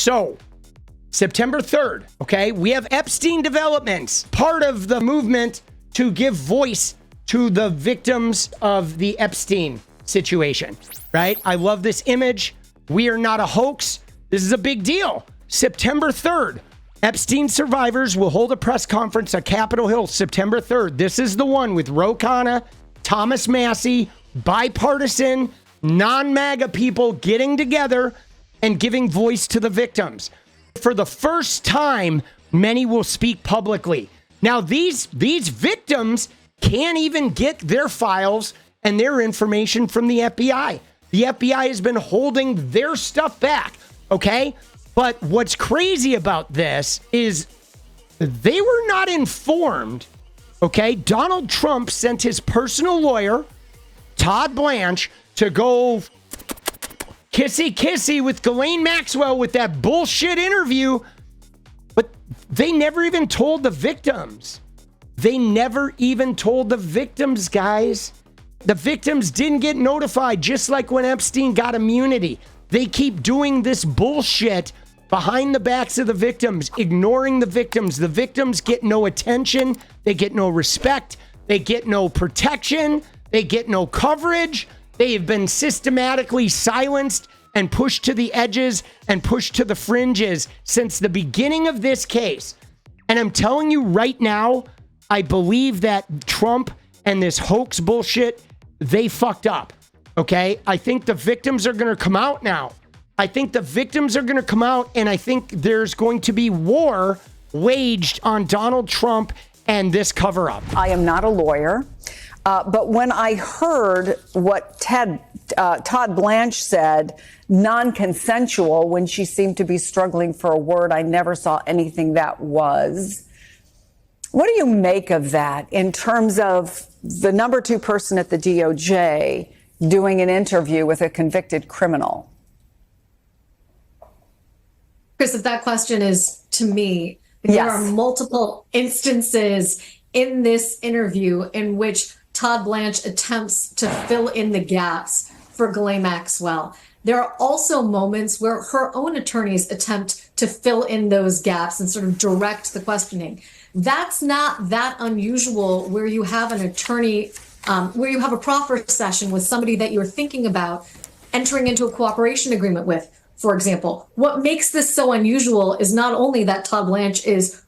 So, September 3rd, okay, we have Epstein developments, part of the movement to give voice to the victims of the Epstein situation, right? I love this image. We are not a hoax. This is a big deal. September 3rd, Epstein survivors will hold a press conference at Capitol Hill September 3rd. This is the one with Ro Khanna, Thomas Massie, bipartisan, non-MAGA people getting together and giving voice to the victims. For the first time, many will speak publicly. Now, these victims can't even get their files and their information from the FBI. The FBI has been holding their stuff back, okay? But what's crazy about this is they were not informed, okay? Donald Trump sent his personal lawyer, Todd Blanche, to go 𝗙ecie𝗶𝗍𝗄 with Ghislaine Maxwell with that bullshit interview. But they never even told the victims. They never even told the victims, guys. The victims didn't get notified, just like when Epstein got immunity. They keep doing this bullshit behind the backs of the victims, ignoring the victims. The victims get no attention. They get no respect. They get no protection. They get no coverage. They have been systematically silenced and pushed to the edges and pushed to the fringes since the beginning of this case. And I'm telling you right now, I believe that Trump and this hoax bullshit, they fucked up, okay? I think the victims are going to come out now. I think the victims are going to come out, and I think there's going to be war waged on Donald Trump and this cover-up. I am not a lawyer. But when I heard what Todd Blanche said, non-consensual, when she seemed to be struggling for a word, I never saw anything that was. What do you make of that in terms of the number two person at the DOJ doing an interview with a convicted criminal? Chris, if that question is to me, yes. There are multiple instances in this interview in which Todd Blanche attempts to fill in the gaps for Ghislaine Maxwell. There are also moments where her own attorneys attempt to fill in those gaps and sort of direct the questioning. That's not that unusual where you have an attorney, where you have a proffer session with somebody that you're thinking about entering into a cooperation agreement with, for example. What makes this so unusual is not only that Todd Blanche is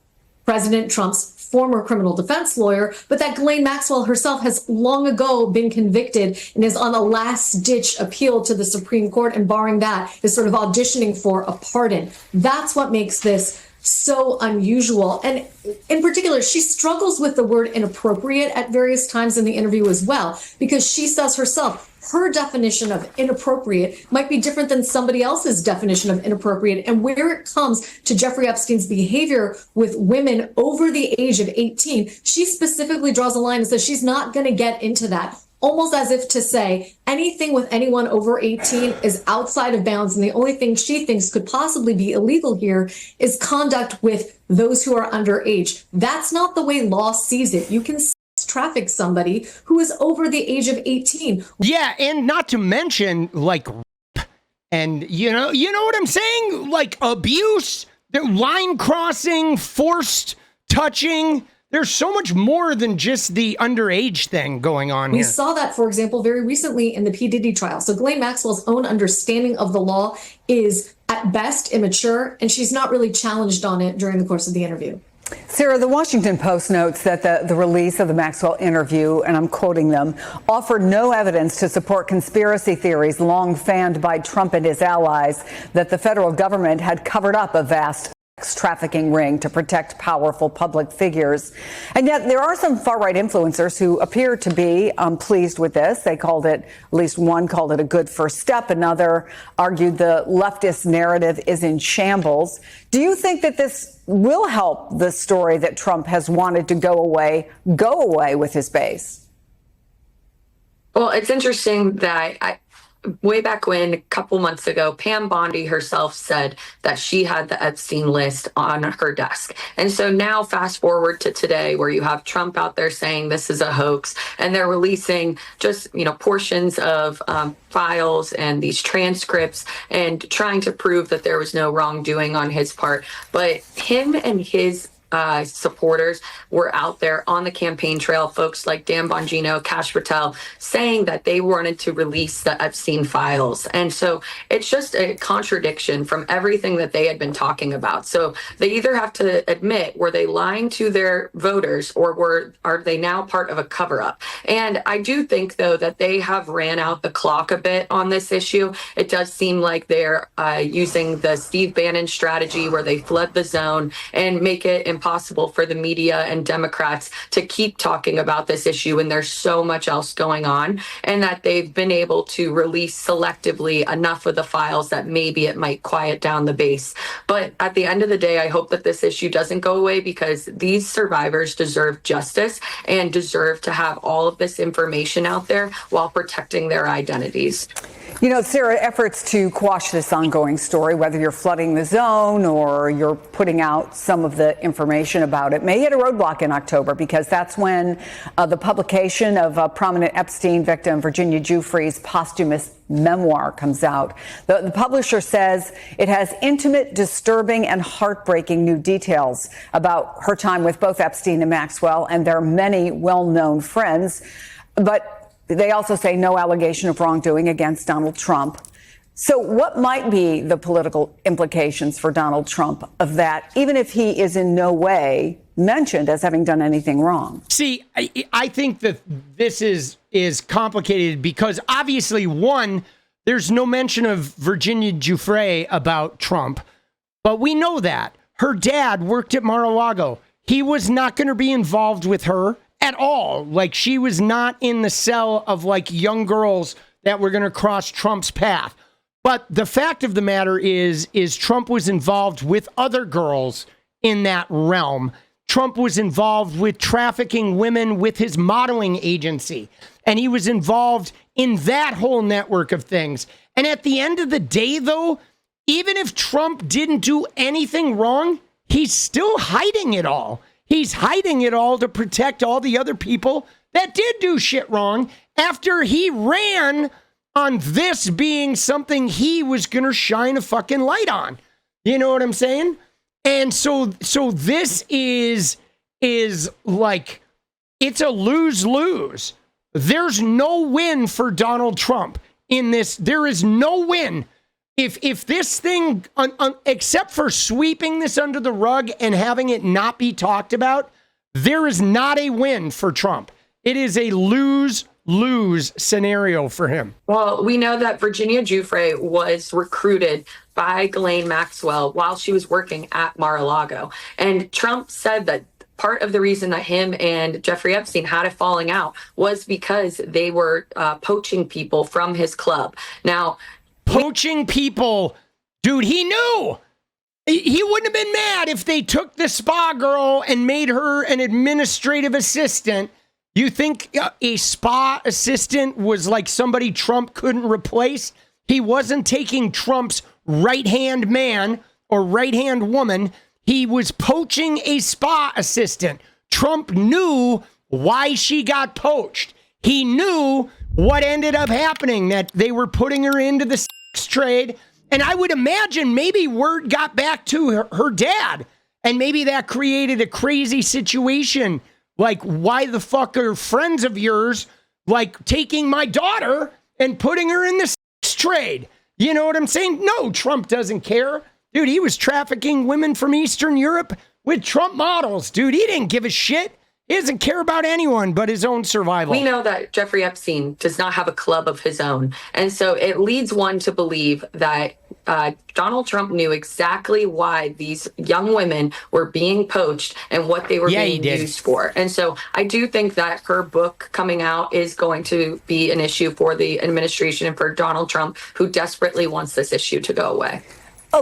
President Trump's former criminal defense lawyer, but that Ghislaine Maxwell herself has long ago been convicted and is on a last-ditch appeal to the Supreme Court, and barring that, is sort of auditioning for a pardon. That's what makes this so unusual. And in particular, she struggles with the word inappropriate at various times in the interview as well, because she says herself, her definition of inappropriate might be different than somebody else's definition of inappropriate. And where it comes to Jeffrey Epstein's behavior with women over the age of 18, she specifically draws a line and says she's not going to get into that, almost as if to say anything with anyone over 18 is outside of bounds. And the only thing she thinks could possibly be illegal here is conduct with those who are underage. That's not the way law sees it. You can traffic somebody who is over the age of 18. Yeah, and not to mention, like, and you know what I'm saying? Like, abuse, line crossing, forced touching. There's so much more than just the underage thing going on here. We saw that, for example, very recently in the P. Diddy trial. So Ghislaine Maxwell's own understanding of the law is, at best, immature, and she's not really challenged on it during the course of the interview. Sarah, the Washington Post notes that the release of the Maxwell interview, and I'm quoting them, offered no evidence to support conspiracy theories long fanned by Trump and his allies that the federal government had covered up a vast trafficking ring to protect powerful public figures. And yet there are some far-right influencers who appear to be pleased with this. They called it, at least one called it a good first step. Another argued the leftist narrative is in shambles. Do you think that this will help the story that Trump has wanted to go away with his base? Well, it's interesting that way back when, a couple months ago, Pam Bondi herself said that she had the Epstein list on her desk. And so now fast forward to today, where you have Trump out there saying this is a hoax, and they're releasing just, portions of files and these transcripts and trying to prove that there was no wrongdoing on his part. But him and his supporters were out there on the campaign trail, folks like Dan Bongino, 𝗙ście𝗶𝗹𝗆, saying that they wanted to release the Epstein files. And so it's just a contradiction from everything that they had been talking about. So they either have to admit, were they lying to their voters, or are they now part of a cover-up? And I do think, though, that they have ran out the clock a bit on this issue. It does seem like they're using the Steve Bannon strategy, where they flood the zone and make it impossible for the media and Democrats to keep talking about this issue when there's so much else going on, and that they've been able to release selectively enough of the files that maybe it might quiet down the base. But at the end of the day, I hope that this issue doesn't go away, because these survivors deserve justice and deserve to have all of this information out there while protecting their identities. Sarah, efforts to quash this ongoing story, whether you're flooding the zone or you're putting out some of the information about it, may hit a roadblock in October, because that's when the publication of a prominent Epstein victim, Virginia Giuffre's posthumous memoir, comes out. The publisher says it has intimate, disturbing, and heartbreaking new details about her time with both Epstein and Maxwell and their many well-known friends. But they also say no allegation of wrongdoing against Donald Trump. So what might be the political implications for Donald Trump of that, even if he is in no way mentioned as having done anything wrong? See, I think that this is complicated, because obviously, one, there's no mention of Virginia Giuffre about Trump, but we know that. Her dad worked at Mar-a-Lago. He was not going to be involved with her at all. Like, she was not in the cell of young girls that were going to cross Trump's path. But the fact of the matter is Trump was involved with other girls in that realm. Trump was involved with trafficking women with his modeling agency, and he was involved in that whole network of things. And at the end of the day, though, even if Trump didn't do anything wrong, he's still hiding it all. He's hiding it all to protect all the other people that did do shit wrong, after he ran on this being something he was going to shine a fucking light on. You know what I'm saying? And so this is like, it's a lose-lose. There's no win for Donald Trump in this. There is no win. If this thing, except for sweeping this under the rug and having it not be talked about, there is not a win for Trump. It is a lose-lose scenario for him. Well, we know that Virginia Giuffre was recruited by Ghislaine Maxwell while she was working at Mar-a-Lago. And Trump said that part of the reason that him and Jeffrey Epstein had a falling out was because they were poaching people from his club. Now, poaching people, dude, he knew. He wouldn't have been mad if they took the spa girl and made her an administrative assistant. You think a spa assistant was like somebody Trump couldn't replace? He wasn't taking Trump's right-hand man or right-hand woman. He was poaching a spa assistant. Trump knew why she got poached. He knew what ended up happening, that they were putting her into the sex trade. And I would imagine maybe word got back to her dad, and maybe that created a crazy situation. Like, why the fuck are friends of yours taking my daughter and putting her in the sex trade? You know what I'm saying? No, Trump doesn't care. Dude, he was trafficking women from Eastern Europe with Trump models. Dude, he didn't give a shit. He doesn't care about anyone but his own survival. We know that Jeffrey Epstein does not have a club of his own. And so it leads one to believe that Donald Trump knew exactly why these young women were being poached and what they were being used for. And so I do think that her book coming out is going to be an issue for the administration and for Donald Trump, who desperately wants this issue to go away.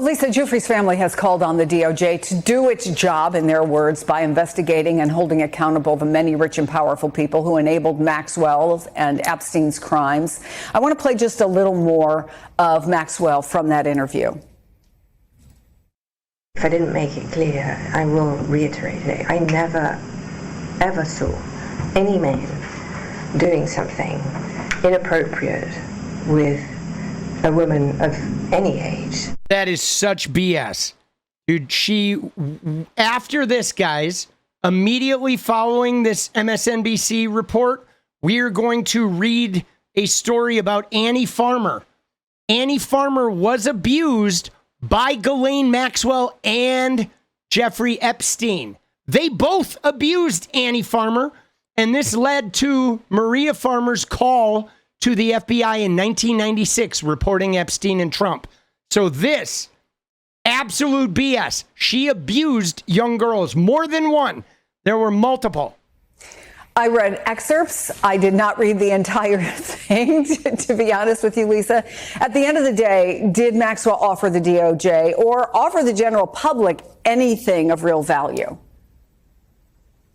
𝗙𝚻𝗍𝗪𝗏's family has called on the DOJ to do its job, in their words, by investigating and holding accountable the many rich and powerful people who enabled Maxwell's and Epstein's crimes. I want to play just a little more of Maxwell from that interview. If I didn't make it clear, I will reiterate it. I never, ever saw any man doing something inappropriate with a woman of any age. That is such BS. Dude, after this, guys, immediately following this MSNBC report, we are going to read a story about Annie Farmer. Annie Farmer was abused by Ghislaine Maxwell and Jeffrey Epstein. They both abused Annie Farmer, and this led to Maria Farmer's call to the FBI in 1996 reporting Epstein and Trump. So this, absolute BS. She abused young girls, more than one. There were multiple. I read excerpts. I did not read the entire thing, to be honest with you, Lisa. At the end of the day, did Maxwell offer the DOJ or offer the general public anything of real value?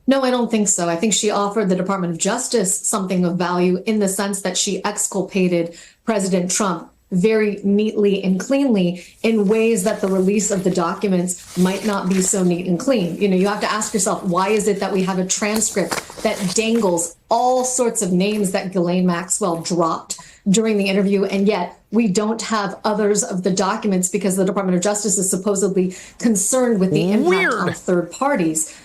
No, I don't think so. I think she offered the Department of Justice something of value in the sense that she exculpated President Trump very neatly and cleanly in ways that the release of the documents might not be so neat and clean. You know, you have to ask yourself, why is it that we have a transcript that dangles all sorts of names that Ghislaine Maxwell dropped during the interview, and yet we don't have others of the documents because the Department of Justice is supposedly concerned with the impact on third parties.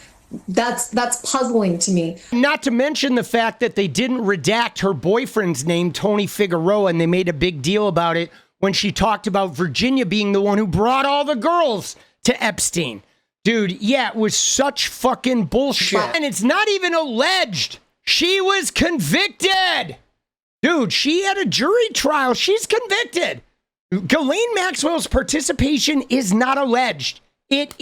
That's puzzling to me. Not to mention the fact that they didn't redact her boyfriend's name, Tony Figueroa, and they made a big deal about it when she talked about Virginia being the one who brought all the girls to Epstein. Dude, yeah, it was such fucking bullshit. And it's not even alleged. She was convicted. Dude, she had a jury trial. She's convicted. Ghislaine Maxwell's participation is not alleged. It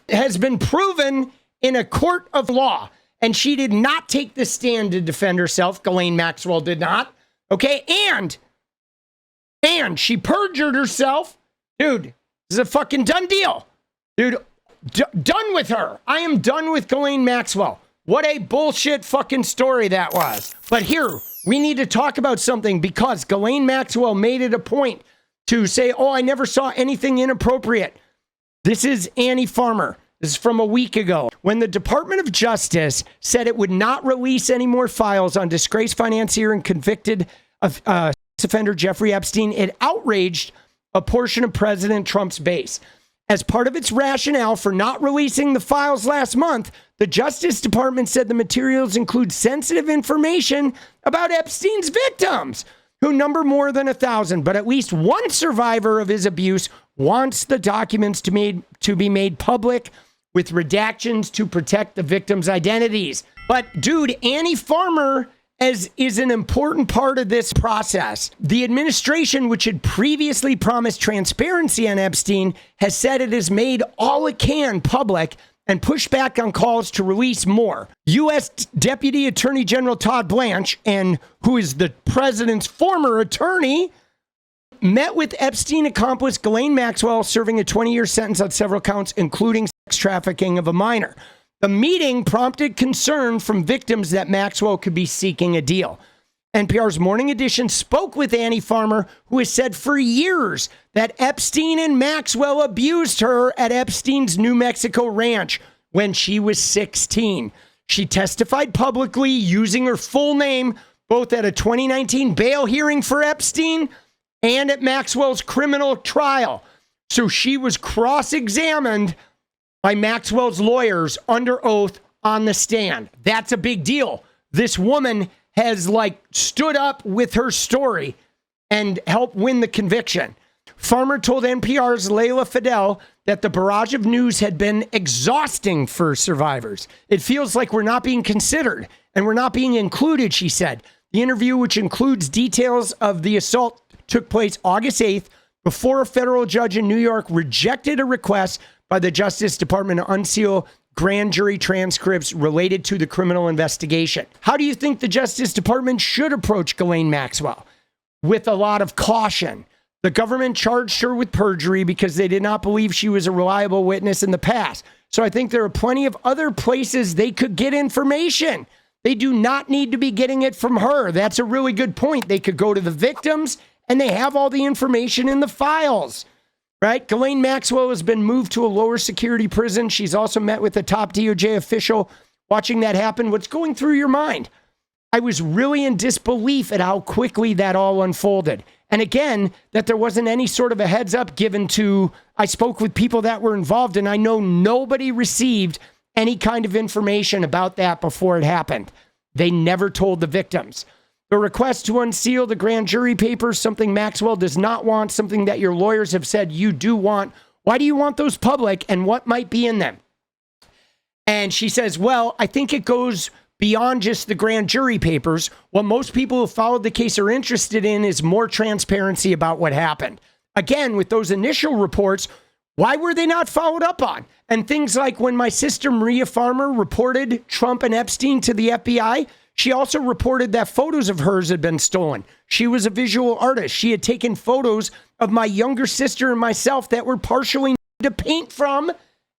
has been proven in a court of law, and she did not take the stand to defend herself. Ghislaine Maxwell did not. Okay, and she perjured herself. Dude, this is a fucking done deal. Dude, done with her. I am done with Ghislaine Maxwell. What a bullshit fucking story that was. But here, we need to talk about something because Ghislaine Maxwell made it a point to say, oh, I never saw anything inappropriate. This is Annie Farmer. This is from a week ago, when the Department of Justice said it would not release any more files on disgraced financier and convicted offender Jeffrey Epstein. It outraged a portion of President Trump's base. As part of its rationale for not releasing the files last month, the Justice Department said the materials include sensitive information about Epstein's victims, who number more than 1,000, but at least one survivor of his abuse wants the documents to be made public with redactions to protect the victims' identities. But dude, Annie Farmer is an important part of this process. The administration, which had previously promised transparency on Epstein, has said it has made all it can public and pushed back on calls to release more. U.S. Deputy Attorney General Todd Blanche, and who is the president's former attorney, met with Epstein accomplice Ghislaine Maxwell, serving a 20-year sentence on several counts, including sex trafficking of a minor. The meeting prompted concern from victims that Maxwell could be seeking a deal. NPR's Morning Edition spoke with Annie Farmer, who has said for years that Epstein and Maxwell abused her at Epstein's New Mexico ranch when she was 16. She testified publicly using her full name, both at a 2019 bail hearing for Epstein and at Maxwell's criminal trial. So she was cross-examined by Maxwell's lawyers under oath on the stand. That's a big deal. This woman has stood up with her story and helped win the conviction. Farmer told NPR's Layla Fidel that the barrage of news had been exhausting for survivors. It feels like we're not being considered and we're not being included, she said. The interview, which includes details of the assault, took place August 8th before a federal judge in New York rejected a request by the Justice Department to unseal grand jury transcripts related to the criminal investigation. How do you think the Justice Department should approach Ghislaine Maxwell? With a lot of caution. The government charged her with perjury because they did not believe she was a reliable witness in the past. So I think there are plenty of other places they could get information. They do not need to be getting it from her. That's a really good point. They could go to the victims, and they have all the information in the files, right? Ghislaine Maxwell has been moved to a lower security prison. She's also met with a top DOJ official. Watching that happen, what's going through your mind? I was really in disbelief at how quickly that all unfolded. And again, that there wasn't any sort of a heads up given to, I spoke with people that were involved, and I know nobody received any kind of information about that before it happened. They never told the victims. The request to unseal the grand jury papers, something Maxwell does not want, something that your lawyers have said you do want. Why do you want those public, and what might be in them? And she says, well, I think it goes beyond just the grand jury papers. What most people who followed the case are interested in is more transparency about what happened. Again, with those initial reports, why were they not followed up on? And things like when my sister Maria Farmer reported Trump and Epstein to the FBI, she also reported that photos of hers had been stolen. She was a visual artist. She had taken photos of my younger sister and myself that were partially to paint from,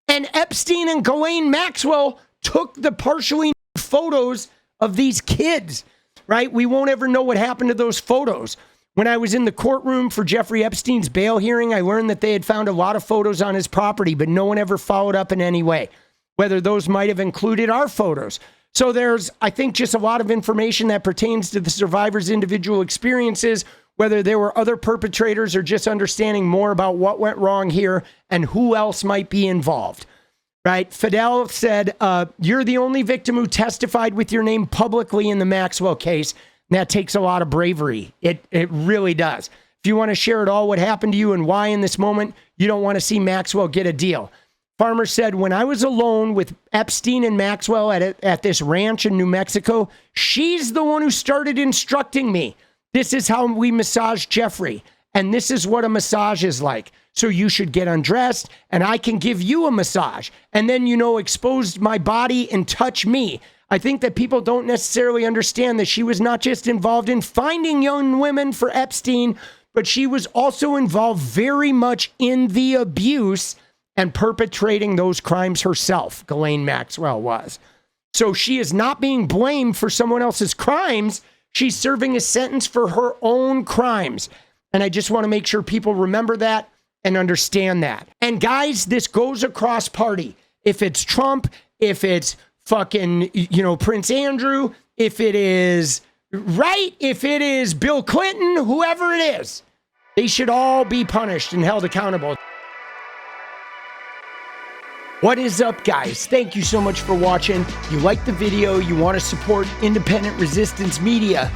and Epstein and Ghislaine Maxwell took the partially photos of these kids, right? We won't ever know what happened to those photos. When I was in the courtroom for Jeffrey Epstein's bail hearing, I learned that they had found a lot of photos on his property, but no one ever followed up in any way, whether those might have included our photos. So there's, I think, just a lot of information that pertains to the survivors' individual experiences, whether there were other perpetrators or just understanding more about what went wrong here and who else might be involved. Right? Fidel said, you're the only victim who testified with your name publicly in the Maxwell case. And that takes a lot of bravery. It really does. If you want to share it all, what happened to you and why in this moment you don't want to see Maxwell get a deal. Farmer said, when I was alone with Epstein and Maxwell at this ranch in New Mexico, she's the one who started instructing me. This is how we massage Jeffrey. And this is what a massage is like. So you should get undressed and I can give you a massage. And then, expose my body and touch me. I think that people don't necessarily understand that she was not just involved in finding young women for Epstein, but she was also involved very much in the abuse and perpetrating those crimes herself. Ghislaine Maxwell was. So she is not being blamed for someone else's crimes. She's serving a sentence for her own crimes. And I just want to make sure people remember that and understand that. And guys, this goes across party. If it's Trump, if it's fucking, Prince Andrew, if it is Bill Clinton, whoever it is, they should all be punished and held accountable. What is up, guys? Thank you so much for watching. You like the video, you want to support independent resistance media,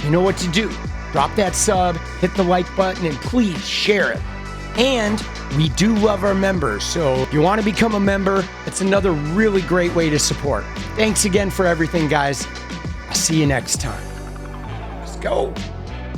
you know what to do. Drop that sub, hit the like button, and please share it. And we do love our members, so if you want to become a member, it's another really great way to support. Thanks again for everything, guys. I'll see you next time. Let's go.